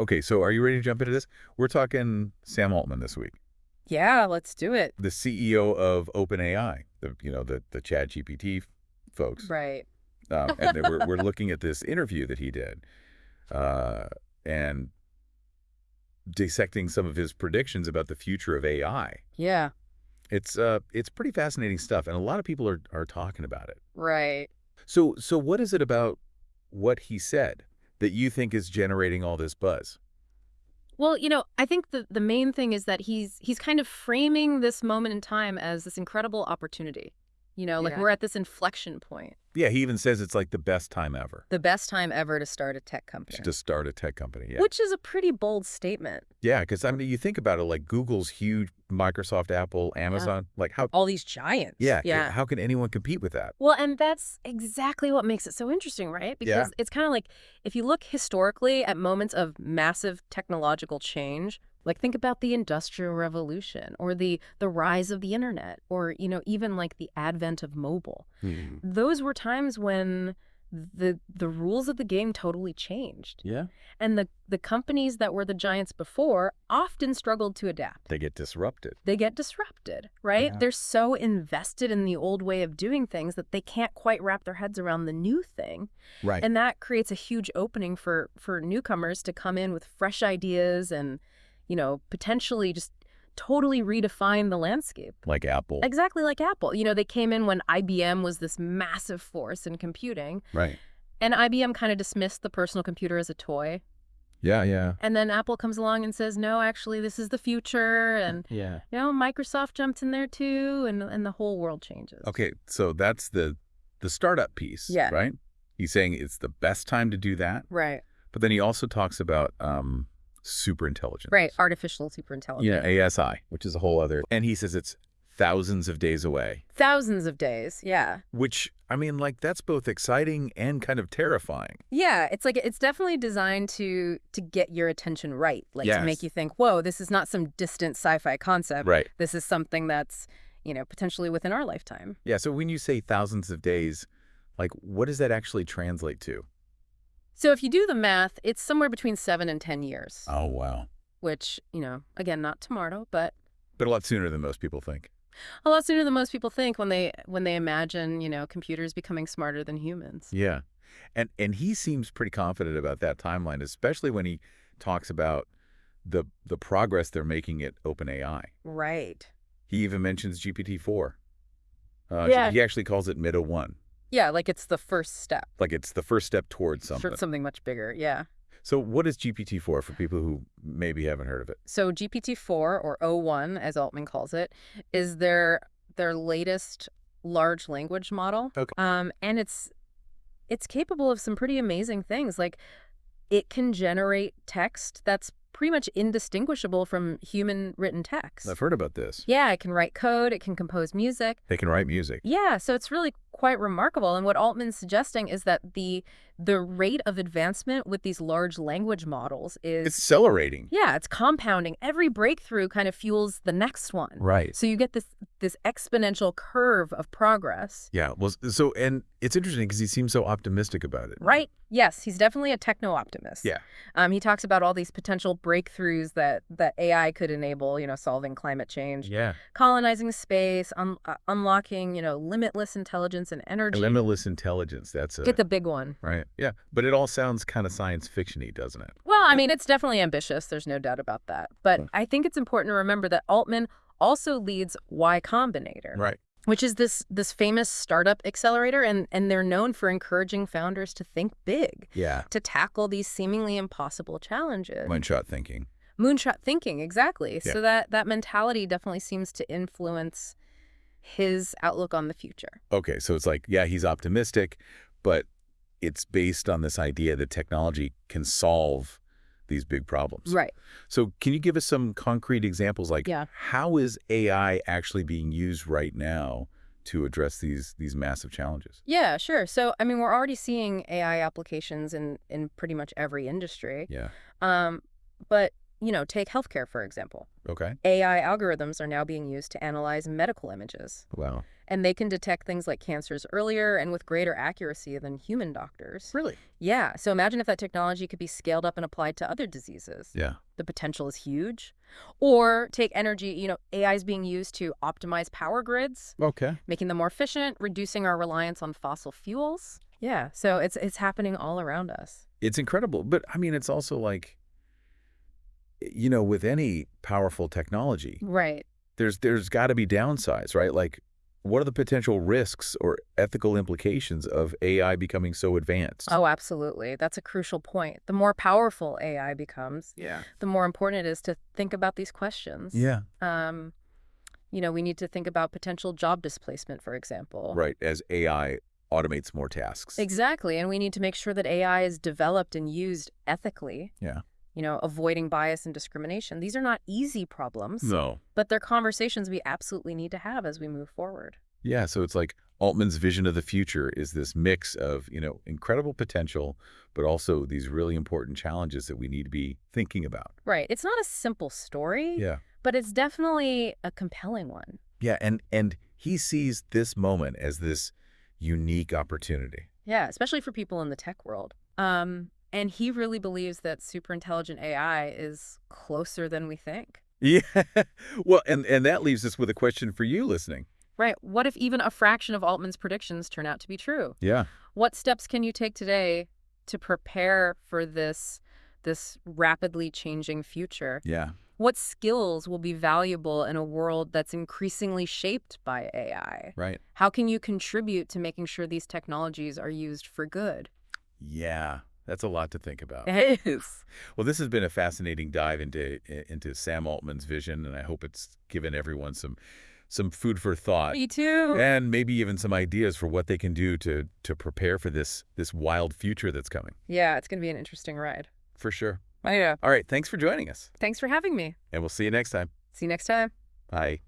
Okay, so are you ready to jump into this? We're talking Sam Altman this week, Yeah, let's do it. the CEO of OpenAI, the Chat GPT folks. Right. And then we're looking at this interview that he did, uh, and dissecting some of his predictions about the future of AI. Yeah. It's pretty fascinating stuff, and a lot of people are talking about it. Right. So what is it about what he said that you think is generating all this buzz? Well, I think the main thing is that he's kind of framing this moment in time as this incredible opportunity. Like Yeah. we're at this inflection point. Yeah, he even says it's like the best time ever The best time ever to start a tech company. to start a tech company. Yeah. Which is a pretty bold statement. Yeah, because I mean, you think about it, like Google's huge, Microsoft, Apple, Amazon, like how, All these giants. yeah, Yeah. how can anyone compete with that? Well, and that's exactly what makes it so interesting, right? Yeah. Because it's kind of like if you look historically at moments of massive technological change, like think about the Industrial Revolution or the rise of the internet or, even like the advent of mobile. Those were times when the rules of the game totally changed. Yeah. And the companies that were the giants before often struggled to adapt. They get disrupted. They get disrupted, right? Yeah. They're so invested in the old way of doing things that they can't quite wrap their heads around the new thing. Right. And that creates a huge opening for newcomers to come in with fresh ideas and, potentially just totally redefine the landscape. Like Apple. Exactly like Apple. They came in when IBM was this massive force in computing. Right. And IBM kind of dismissed the personal computer as a toy. Yeah, yeah. And then Apple comes along and says, no, actually, this is the future. And, Yeah. Microsoft jumped in there too. And the whole world changes. Okay, so that's the startup piece, Yeah. right? He's saying it's the best time to do that. Right. But then he also talks about super intelligence. Right. Artificial superintelligence. Yeah, ASI, which is a whole other. And he says it's thousands of days away, Thousands of days. Yeah. which, I mean, like, that's both exciting and kind of terrifying. Yeah. It's like it's definitely designed to get your attention right. Like to Yes. make you think, whoa, this is not some distant sci-fi concept. Right. This is something that's, potentially within our lifetime. Yeah, so when you say thousands of days, like, what does that actually translate to? So if you do the math, it's somewhere between 7 and 10 years, Oh, wow. which, again, not tomorrow, but But a lot sooner than most people think. a lot sooner than most people think when they imagine, computers becoming smarter than humans. Yeah. And he seems pretty confident about that timeline, especially when he talks about the progress they're making at OpenAI. Right. He even mentions GPT-4. Yeah. He actually calls it Meta-1. Yeah, like it's the first step Like it's the first step towards for something. something much bigger. Yeah. So what is GPT-4 for people who maybe haven't heard of it? So GPT-4 or O1, as Altman calls it, is their latest large language model. Okay. And it's capable of some pretty amazing things. Like it can generate text that's pretty much indistinguishable from human written text. I've heard about this. Yeah, it can write code, it can compose music. They can write music. Yeah, so it's really quite remarkable. And what Altman's suggesting is that the rate of advancement with these large language models is It's accelerating. yeah, it's compounding. Every breakthrough kind of fuels the next one. Right. So you get this exponential curve of progress. Yeah. Well, so, and it's interesting because he seems so optimistic about it. Right? Yes, he's definitely a techno-optimist. Yeah. He talks about all these potential breakthroughs that AI could enable, solving climate change, Yeah. colonizing space, unlocking, limitless intelligence and energy. Limitless intelligence. That's Get the big one. right. Yeah. But it all sounds kind of science fiction-y, doesn't it? Well, I mean, it's definitely ambitious. There's no doubt about that. But I think it's important to remember that Altman also leads Y Combinator, Right. which is this famous startup accelerator. And they're known for encouraging founders to think big, Yeah. to tackle these seemingly impossible challenges. One-shot thinking. Moonshot thinking, exactly. Yeah. So that mentality definitely seems to influence his outlook on the future. Okay. So it's like, yeah, he's optimistic, but it's based on this idea that technology can solve these big problems. Right. So can you give us some concrete examples? Like, Yeah. how is AI actually being used right now to address these massive challenges? Yeah, sure. So, I mean, we're already seeing AI applications in pretty much every industry. Yeah. But, take healthcare, for example. Okay. AI algorithms are now being used to analyze medical images. Wow. And they can detect things like cancers earlier and with greater accuracy than human doctors. Really? Yeah, so imagine if that technology could be scaled up and applied to other diseases. Yeah. The potential is huge. Or take energy, AI is being used to optimize power grids, Okay. making them more efficient, reducing our reliance on fossil fuels. Yeah, so it's happening all around us. It's incredible. But I mean, it's also like, with any powerful technology, Right. there's got to be downsides, right? Like, what are the potential risks or ethical implications of AI becoming so advanced? Oh, absolutely. That's a crucial point. The more powerful AI becomes, Yeah. the more important it is to think about these questions. Yeah. We need to think about potential job displacement, for example. Right. As AI automates more tasks. Exactly. And we need to make sure that AI is developed and used ethically, Yeah. avoiding bias and discrimination. These are not easy problems, No. but they're conversations we absolutely need to have as we move forward. Yeah. So it's like Altman's vision of the future is this mix of, incredible potential, but also these really important challenges that we need to be thinking about. Right. It's not a simple story, Yeah. but it's definitely a compelling one. Yeah. And he sees this moment as this unique opportunity. Yeah, especially for people in the tech world. And he really believes that superintelligent AI is closer than we think. Yeah. Well, and that leaves us with a question for you listening. Right. What if even a fraction of Altman's predictions turn out to be true? Yeah. What steps can you take today to prepare for this rapidly changing future? Yeah. What skills will be valuable in a world that's increasingly shaped by AI? Right. How can you contribute to making sure these technologies are used for good? Yeah. That's a lot to think about. It is. Well, this has been a fascinating dive into Sam Altman's vision, and I hope it's given everyone some food for thought. Me too. And maybe even some ideas for what they can do to prepare for this wild future that's coming. Yeah, it's going to be an interesting ride. For sure. Yeah. All right. Thanks for joining us. Thanks for having me. And we'll see you next time. See you next time. Bye.